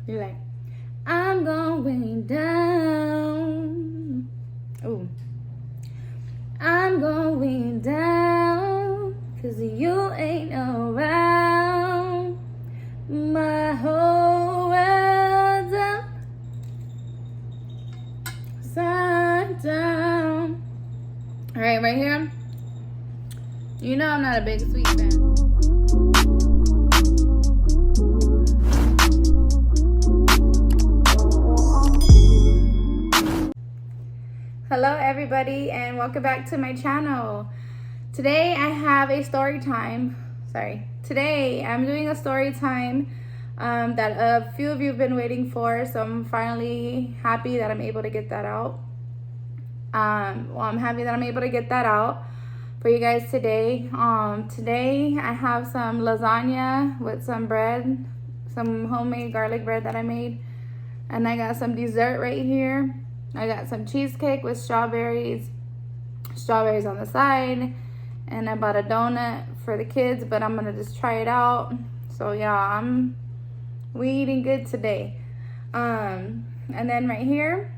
You're like, I'm going down. Ooh. I'm going down, 'cause you ain't around. My whole world's upside down. All right, right here. You know I'm not a big Sweet fan. Hello everybody and welcome back to my channel. Today I have a story time. Today I'm doing a story time that a few of you have been waiting for, so I'm finally happy that I'm able to get that out. I'm happy that I'm able to get that out for you guys today. Today I have some lasagna with some bread, some homemade garlic bread that I made, and I got some dessert right here. I got some cheesecake with strawberries on the side, and I bought a donut for the kids, but I'm gonna just try it out. So yeah, we eating good today. And then right here,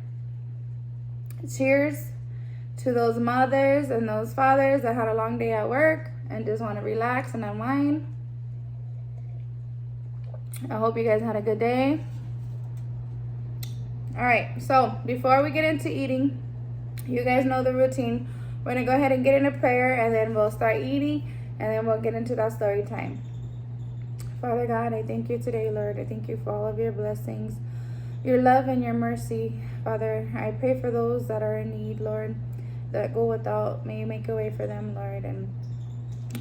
cheers to those mothers and those fathers that had a long day at work and just want to relax and unwind. I hope you guys had a good day. All right, so before we get into eating, you guys know the routine. We're gonna go ahead and get into prayer, and then we'll start eating, and then we'll get into that story time. Father God, I thank you today, Lord. I thank you for all of your blessings, your love and your mercy. Father, I pray for those that are in need, Lord, that go without. May you make a way for them, Lord, and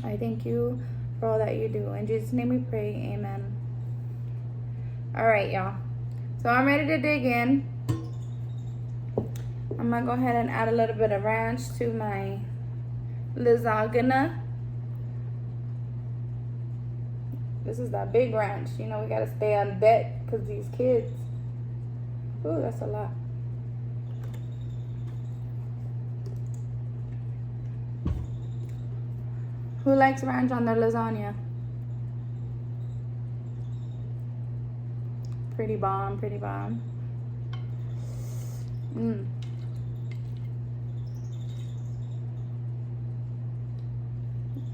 I thank you for all that you do. In Jesus' name we pray, amen. All right, y'all. So I'm ready to dig in. I'm gonna go ahead and add a little bit of ranch to my lasagna. This is that big ranch. You know, we gotta stay on deck because these kids. Ooh, that's a lot. Who likes ranch on their lasagna? Pretty bomb, pretty bomb.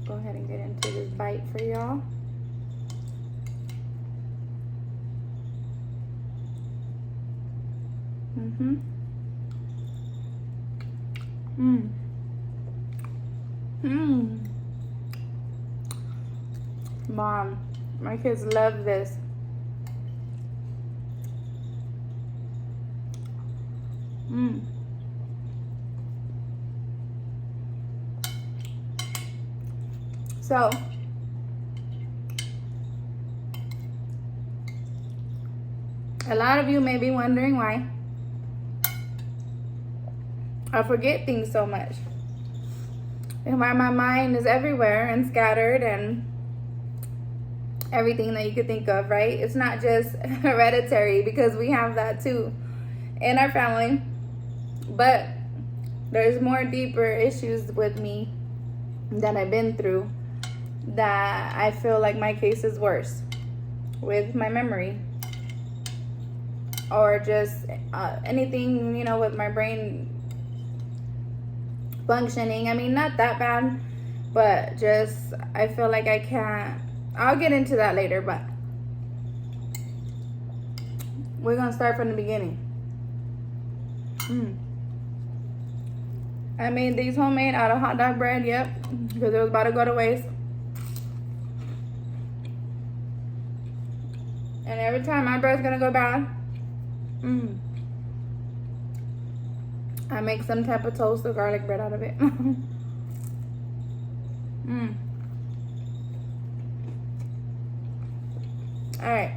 Go ahead and get into this bite for y'all. Mom, my kids love this. So, a lot of you may be wondering why I forget things so much, and why my mind is everywhere and scattered and everything that you could think of, right? It's not just hereditary, because we have that too in our family, but there's more deeper issues with me that I've been through, that I feel like my case is worse with my memory, or just anything, you know, with my brain functioning. I mean, not that bad, but just I feel like I can't. I'll get into that later, but we're gonna start from the beginning. I made these homemade out of hot dog bread, yep, because it was about to go to waste. And every time my bread's gonna go bad, I make some type of toast or garlic bread out of it. All right.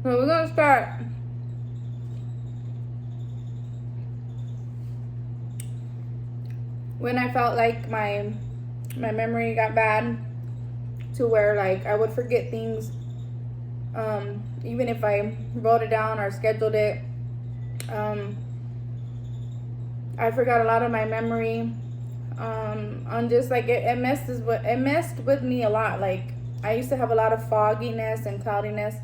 So we're gonna start. When I felt like my memory got bad, to where like I would forget things, even if I wrote it down or scheduled it. I forgot a lot of my memory. On just like it messed with me a lot. Like I used to have a lot of fogginess and cloudiness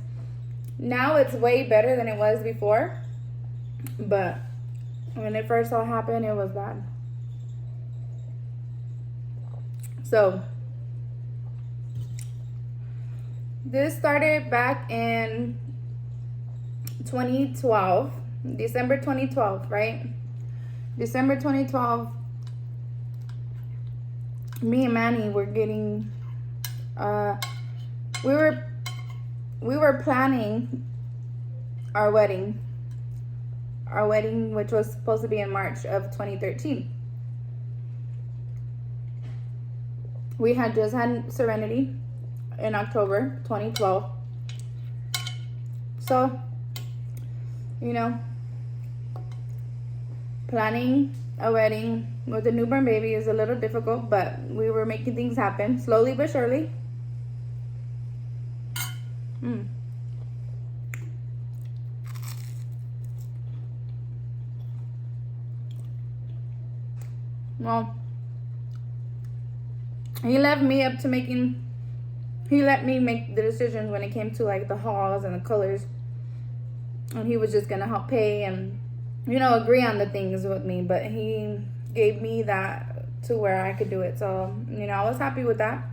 Now it's way better than it was before, but when it first all happened, it was bad. So this started back in 2012, December 2012, right? December 2012, me and Manny were getting, we were planning our wedding, which was supposed to be in March of 2013. We had just had Serenity in October 2012. So, you know, planning a wedding with a newborn baby is a little difficult, but we were making things happen slowly but surely. Well, he left me up to making, he let me make the decisions when it came to like the halls and the colors, and he was just gonna help pay and, you know, agree on the things with me, but he gave me that to where I could do it. So, you know, I was happy with that.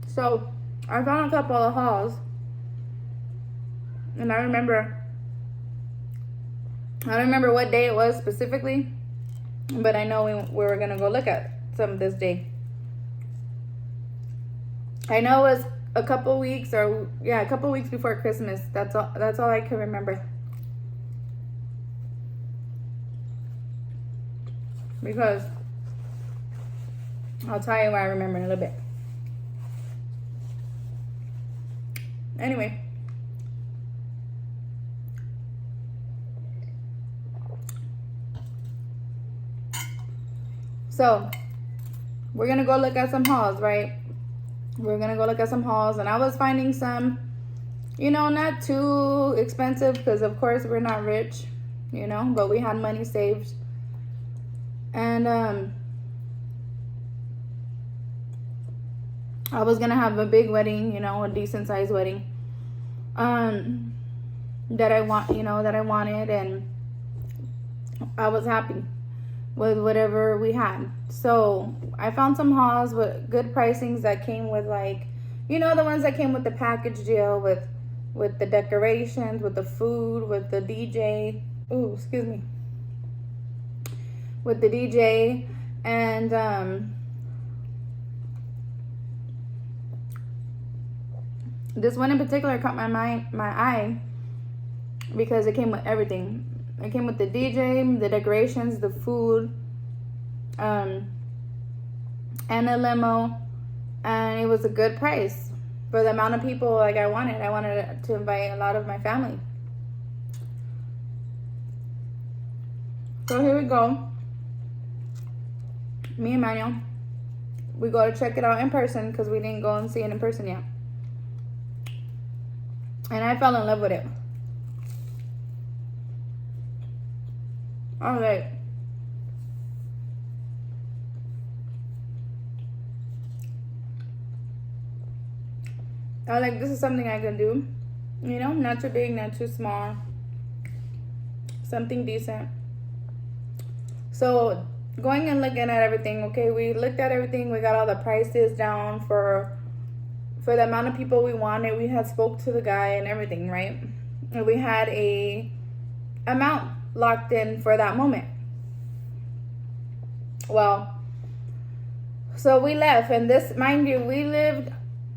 So I found a couple of halls, and I don't remember what day it was specifically, but I know we were gonna go look at some this day. I know it was a couple weeks before Christmas. That's all I can remember. Because I'll tell you what I remember in a little bit. Anyway. So, we're gonna go look at some halls, right? We're gonna go look at some halls, and I was finding some, you know, not too expensive, because of course we're not rich, you know, but we had money saved. And I was gonna have a big wedding, you know, a decent sized wedding, that I wanted, and I was happy with whatever we had. So I found some halls with good pricings that came with, like, you know, the ones that came with the package deal, with the decorations, with the food, with the DJ. Ooh, excuse me. With the DJ, and this one in particular caught my eye because it came with everything. It came with the DJ, the decorations, the food, and a limo, and it was a good price for the amount of people like I wanted. I wanted to invite a lot of my family. So here we go. Me and Manuel, we go to check it out in person because we didn't go and see it in person yet. And I fell in love with it. I was like, this is something I can do. You know, not too big, not too small. Something decent. So, going and looking at everything, okay, we looked at everything. We got all the prices down for the amount of people we wanted. We had spoke to the guy and everything, right? And we had a amount locked in for that moment. Well, so we left, and this, mind you, we lived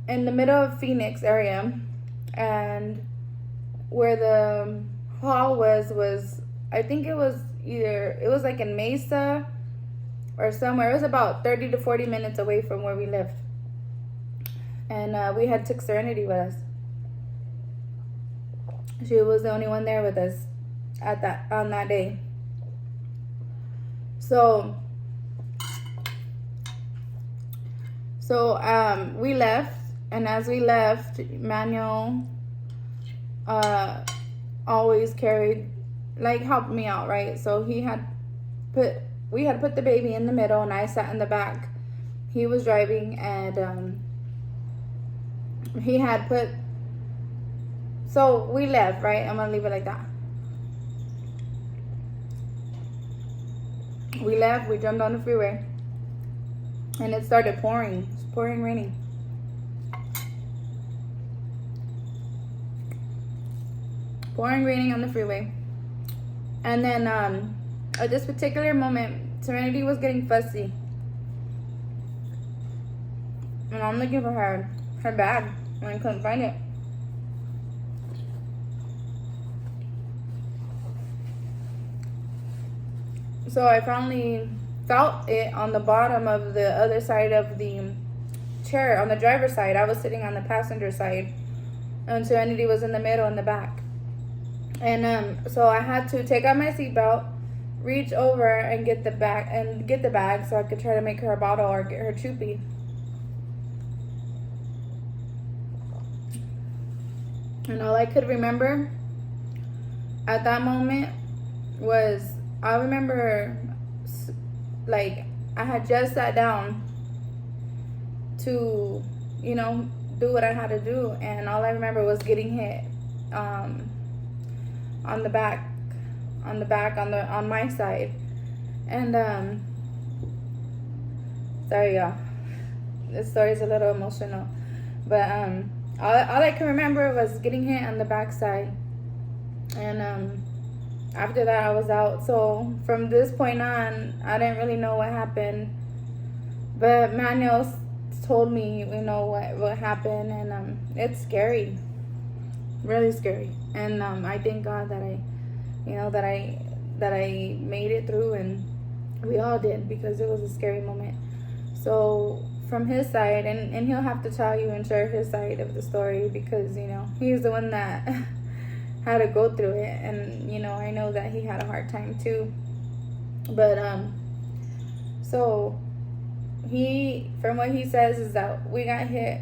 in the middle of Phoenix area, and where the hall was I think it was like in Mesa or somewhere. It was about 30 to 40 minutes away from where we lived, and we had took Serenity with us. She was the only one there with us on that day. So we left, and as we left, Manuel always carried, like, helped me out, right? So we had put the baby in the middle, and I sat in the back. He was driving, and he had put, so we left, right? I'm gonna leave it like that. We left, we jumped on the freeway, and it started pouring. It's pouring, raining. Pouring, raining on the freeway. And then at this particular moment, Serenity was getting fussy. And I'm looking for her bag, and I couldn't find it. So I finally felt it on the bottom of the other side of the chair, on the driver's side. I was sitting on the passenger side, and Serenity was in the middle in the back. And so I had to take out my seatbelt, reach over and get the bag so I could try to make her a bottle or get her choopy. And all I could remember at that moment was, I remember like I had just sat down to, you know, do what I had to do, and all I remember was getting hit on the back on my side. And sorry y'all, this story's a little emotional, but all I can remember was getting hit on the back side. And after that I was out. So from this point on, I didn't really know what happened, but Manuel told me, you know, what happened. And it's scary, really scary. And I thank God that I made it through, and we all did, because it was a scary moment. So from his side, and he'll have to tell you and share his side of the story, because, you know, he's the one that had to go through it. And, you know, I know that he had a hard time too. But so he, from what he says, is that we got hit,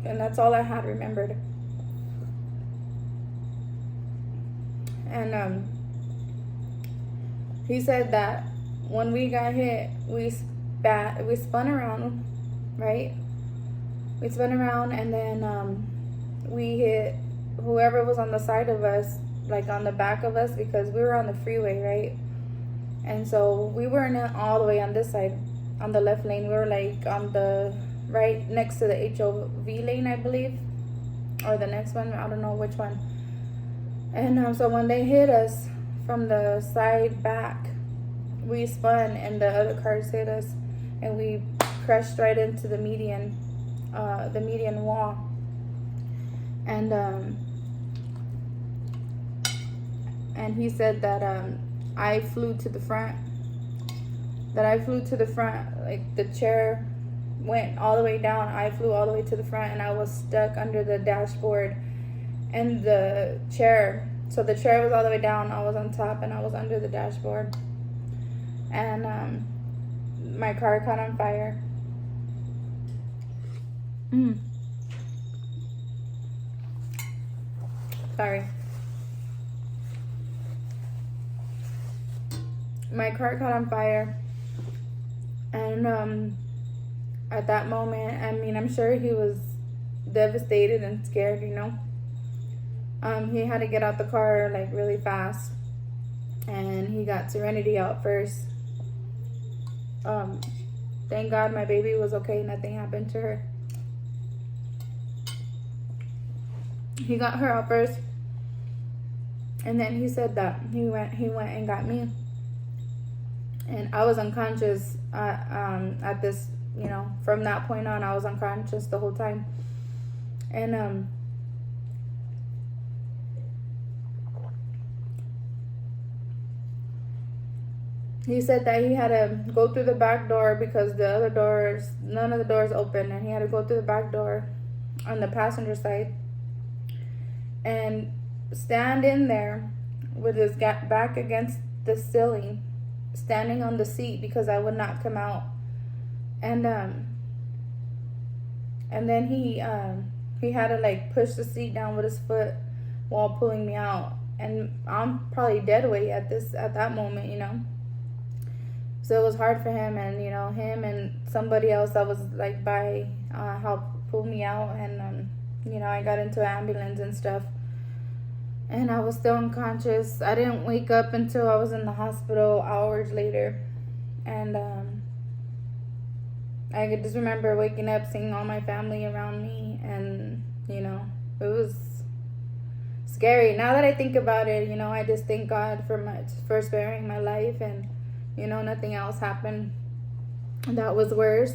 and that's all I had remembered. And he said that when we got hit, we spun around, right? We spun around, and then we hit whoever was on the side of us, like on the back of us, because we were on the freeway, right? And so we weren't all the way on this side, on the left lane. We were like on the right next to the HOV lane, I believe, or the next one, I don't know which one. And so when they hit us from the side back, we spun, and the other cars hit us, and we crashed right into the median wall. And he said that I flew to the front. Like the chair went all the way down. I flew all the way to the front, and I was stuck under the dashboard and the chair. So the chair was all the way down, I was on top, and I was under the dashboard. And my car caught on fire. Sorry. My car caught on fire. And at that moment, I mean, I'm sure he was devastated and scared, you know. He had to get out the car like really fast, and he got Serenity out first. Thank God my baby was okay, nothing happened to her. He got her out first, and then he said that he went and got me, and I was unconscious at this, you know, from that point on I was unconscious the whole time. And he said that he had to go through the back door because the other doors, none of the doors open, and he had to go through the back door on the passenger side and stand in there with his back against the ceiling, standing on the seat, because I would not come out. And then he had to like push the seat down with his foot while pulling me out, and I'm probably dead weight at that moment, you know. So it was hard for him, and you know, him and somebody else that was like by pulled me out, and you know, I got into an ambulance and stuff, and I was still unconscious. I didn't wake up until I was in the hospital hours later, and I could just remember waking up, seeing all my family around me, and you know, it was scary. Now that I think about it, you know, I just thank God for sparing my life, and you know, nothing else happened that was worse.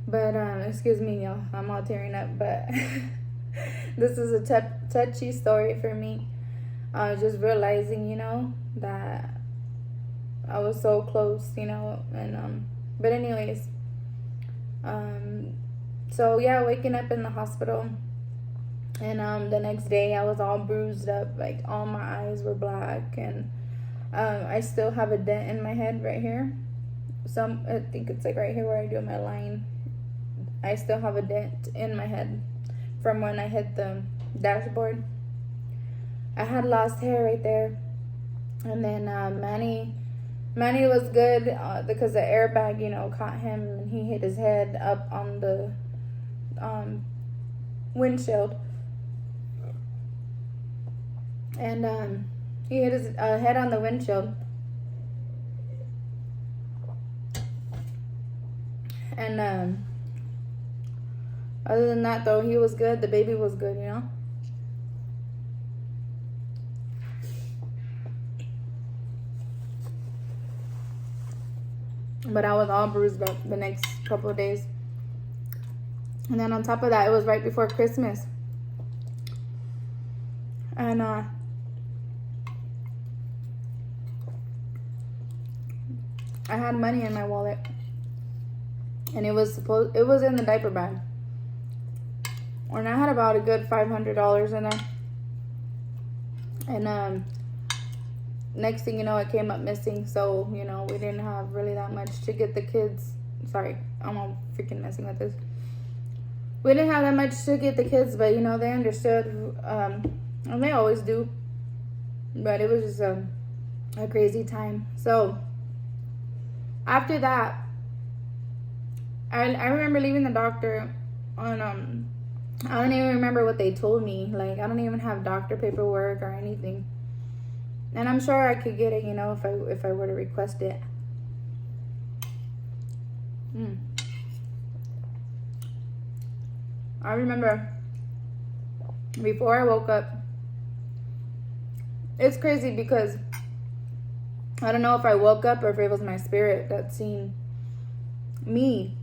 But excuse me, y'all, I'm all tearing up, but this is a touchy story for me. Just realizing, you know, that I was so close, you know, and but anyways, so yeah, waking up in the hospital, and the next day I was all bruised up, like all my eyes were black, and I still have a dent in my head right here. I think it's like right here where I do my line. I still have a dent in my head from when I hit the dashboard. I had lost hair right there, and then Manny was good because the airbag, you know, caught him, and he hit his head up on the windshield, and he hit his head on the windshield, and other than that, though, he was good. The baby was good, you know. But I was all bruised up the next couple of days. And then on top of that, it was right before Christmas. And I had money in my wallet. And it was in the diaper bag. And I had about a good $500 in there. And next thing you know, it came up missing. So, you know, we didn't have really that much to get the kids. Sorry, I'm all freaking messing with this. We didn't have that much to get the kids, but, you know, they understood. And they always do. But it was just a crazy time. So, after that, I remember leaving the doctor on, I don't even remember what they told me. Like, I don't even have doctor paperwork or anything. And I'm sure I could get it, you know, if I were to request it. I remember before I woke up, it's crazy because I don't know if I woke up or if it was my spirit that seen me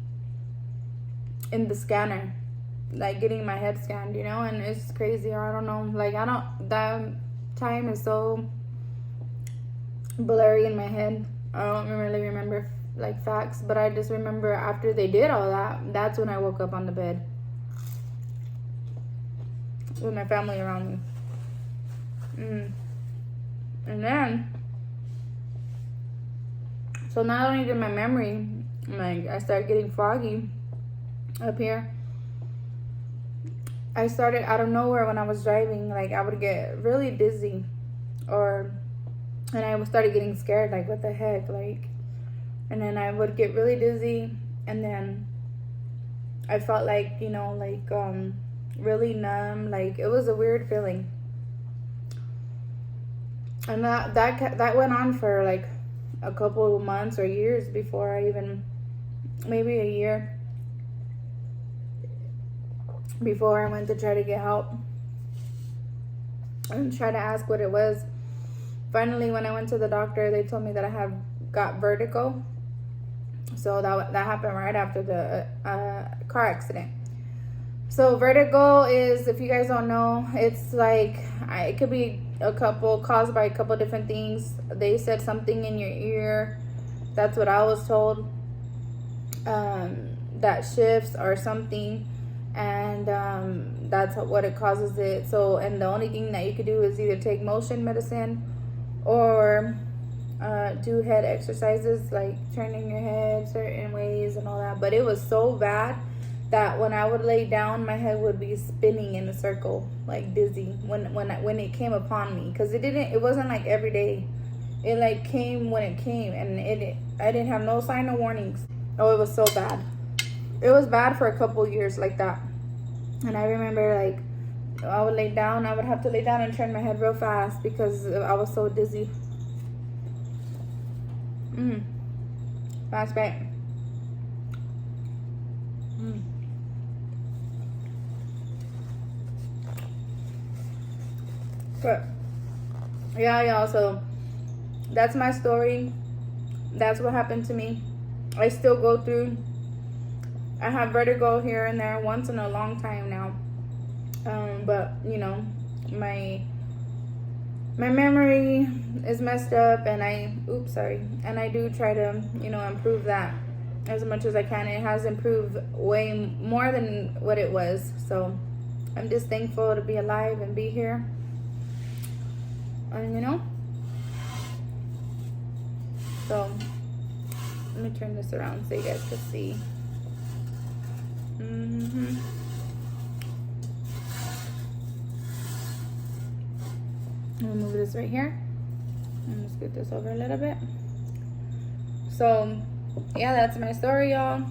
in the scanner, like getting my head scanned, you know. And it's crazy. I don't know, like, that time is so blurry in my head. I don't really remember like facts, but I just remember after they did all that, that's when I woke up on the bed with my family around me. And then, so not only did my memory, like, I started getting foggy up here, I started out of nowhere when I was driving, like, I would get really dizzy, and I started getting scared, like, what the heck, like, and then I would get really dizzy, and then I felt like, you know, like, really numb, like, it was a weird feeling. And that went on for like a couple of months or years before I even, maybe a year before I went to try to get help and try to ask what it was. Finally, when I went to the doctor, they told me that I have got vertigo. So that happened right after the car accident. So vertigo is, if you guys don't know, it's like, it could be caused by a couple different things. They said something in your ear. That's what I was told. That shifts or something, and that's what it causes it. So, and the only thing that you could do is either take motion medicine or do head exercises, like turning your head certain ways and all that. But it was so bad that when I would lay down, my head would be spinning in a circle, like dizzy, when it came upon me. Because it wasn't like every day. It like came when it came, and I didn't have no sign of warnings. Oh, it was so bad. It was bad for a couple years like that. And I remember, like, I would lay down. I would have to lay down and turn my head real fast because I was so dizzy. Last bite. But yeah, y'all, so that's my story. That's what happened to me. I still go through. I have vertigo here and there once in a long time now. But you know, my memory is messed up, and I do try to, you know, improve that as much as I can. It has improved way more than what it was. So I'm just thankful to be alive and be here. And you know, so let me turn this around so you guys can see. I'm gonna move this right here and let's get this over a little bit. So yeah, that's my story, y'all.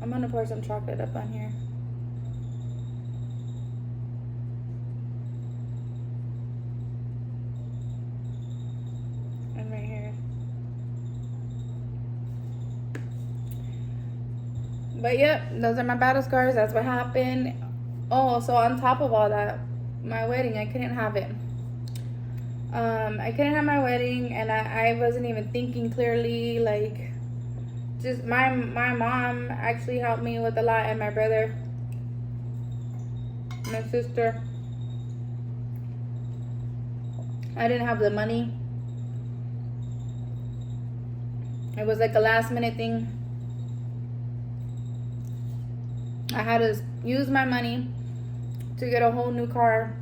I'm gonna pour some chocolate up on here. And right here. But yep, those are my battle scars. That's what happened. Oh, so on top of all that, my wedding, I couldn't have it. I couldn't have my wedding, and I wasn't even thinking clearly. Like, just my mom actually helped me with a lot, and my brother, my sister. I didn't have the money. It was like a last minute thing. I had to use my money to get a whole new car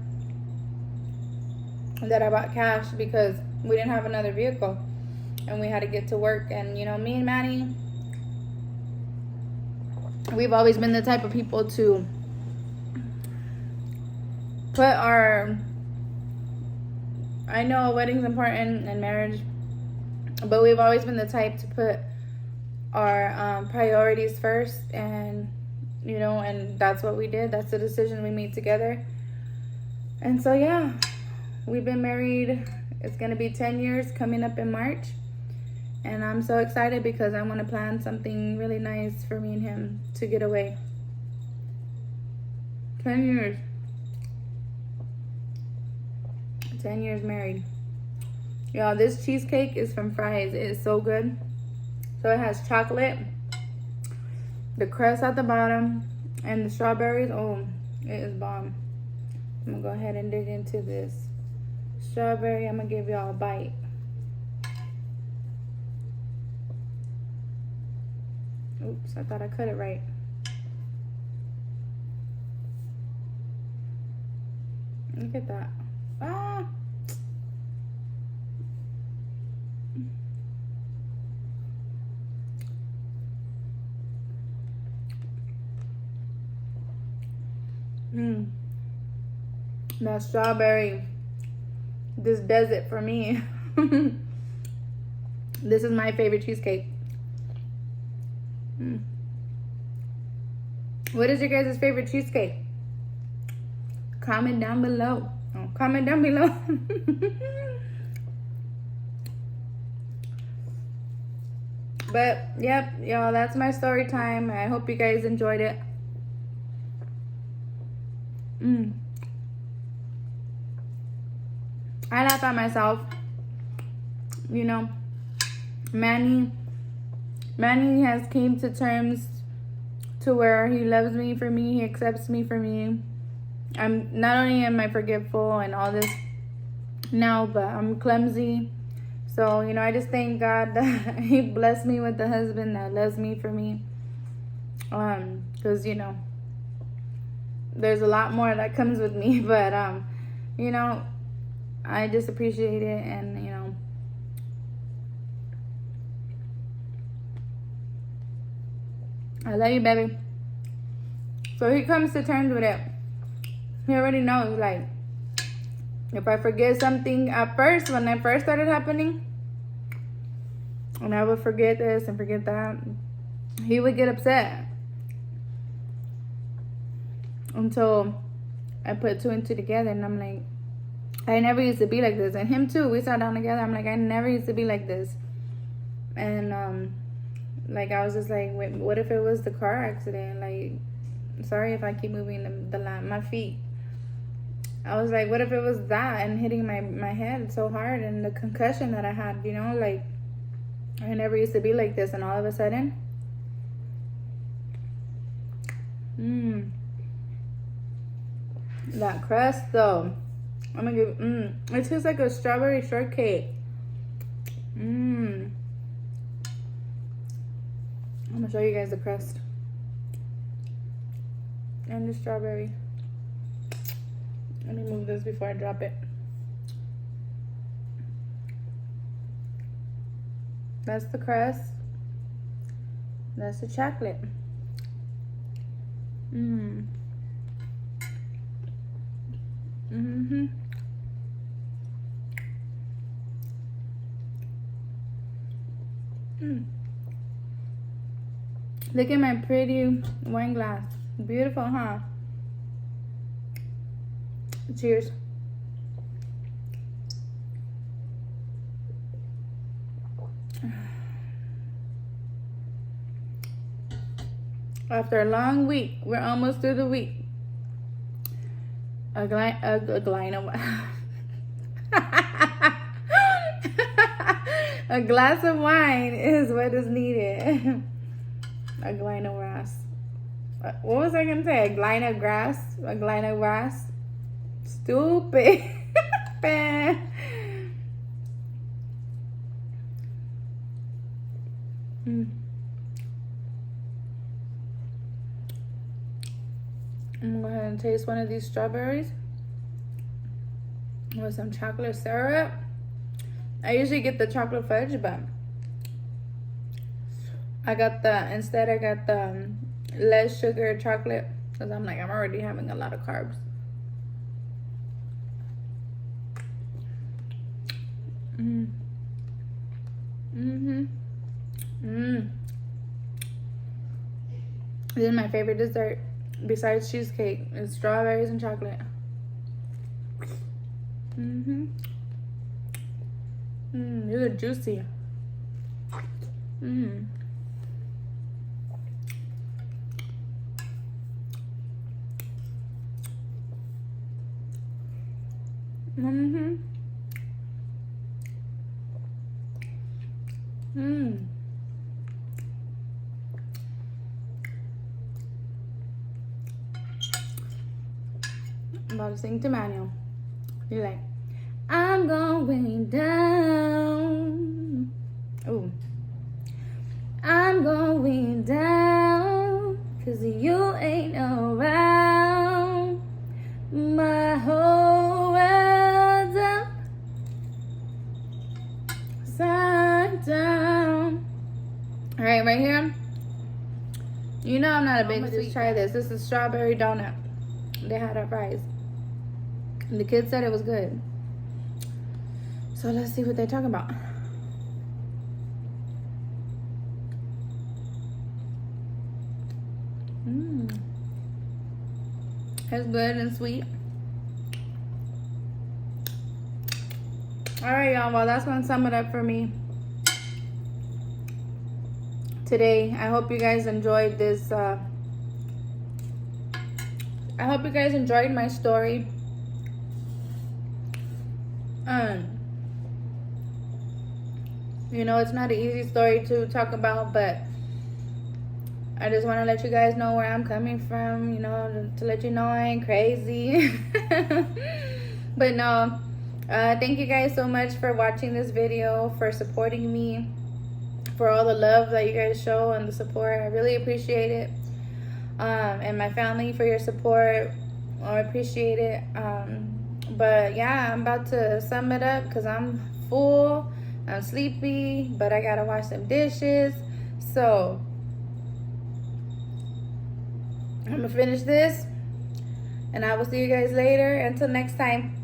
that I bought cash because we didn't have another vehicle and we had to get to work. And you know, me and Manny, we've always been the type of people to put our, I know a wedding's important and marriage, but we've always been the type to put our priorities first. And you know, and that's what we did. That's the decision we made together. And so yeah, we've been married. It's gonna be 10 years coming up in March, and I'm so excited because I want to plan something really nice for me and him to get away. 10 years. 10 years married. Y'all, this cheesecake is from Fry's. It is so good. So it has chocolate, the crust at the bottom, and the strawberries. Oh, it is bomb. I'm gonna go ahead and dig into this strawberry. I'm gonna give y'all a bite. Oops, I thought I cut it right. Look at that. Ah! That strawberry just does it for me. This is my favorite cheesecake. What is your guys' favorite cheesecake? Comment down below. Oh, comment down below. But yep, y'all, that's my story time. I hope you guys enjoyed it. I laugh at myself. You know, Manny has came to terms to where he loves me for me. He accepts me for me. I'm not only am I forgetful and all this now, but I'm clumsy. So, you know, I just thank God that he blessed me with a husband that loves me for me. Because, you know, there's a lot more that comes with me, but you know, I just appreciate it. And you know, I love you, baby. So he comes to terms with it. He already knows, like, if I forget something at first, when it first started happening, and I would forget this and forget that, he would get upset until I put two and two together, and I'm like, I never used to be like this. And him too, we sat down together. I'm like, I never used to be like this. And like, I was just like, wait, what if it was the car accident? Like, sorry if I keep moving my feet. I was like, what if it was that and hitting my head so hard, and the concussion that I had, you know? Like, I never used to be like this, and all of a sudden, that crust though, I'm gonna give, it tastes like a strawberry shortcake. I'm gonna show you guys the crust and the strawberry. Let me move this before I drop it. That's the crust. That's the chocolate. Look at my pretty wine glass. Beautiful, huh? Cheers. After a long week, we're almost through the week. A glass of wine is what is needed. A glen of grass. What was I gonna say? A glen of grass? A glen of grass? Stupid. I'm gonna go ahead and taste one of these strawberries with some chocolate syrup. I usually get the chocolate fudge, but I got the less sugar chocolate, because I'm like, I'm already having a lot of carbs. This is my favorite dessert besides cheesecake. It's strawberries and chocolate. These are juicy. I'm about to sing to Manuel. You're like, I'm going down. Ooh. I'm going down, 'cause you ain't around. My whole world's upside down. All right, right here. You know I'm not a big sweet. Try this. This is strawberry donut. They had our fries. And the kids said it was good. So let's see what they're talking about. It's good and sweet. All right, y'all. Well, that's gonna sum it up for me today. I hope you guys enjoyed this. I hope you guys enjoyed my story. You know, it's not an easy story to talk about, but I just want to let you guys know where I'm coming from, you know, to let you know I ain't crazy. But no, thank you guys so much for watching this video, for supporting me, for all the love that you guys show and the support. I really appreciate it. And my family for your support. I appreciate it. But yeah, I'm about to sum it up because I'm full. I'm sleepy, but I gotta wash some dishes. So I'm gonna finish this, and I will see you guys later. Until next time.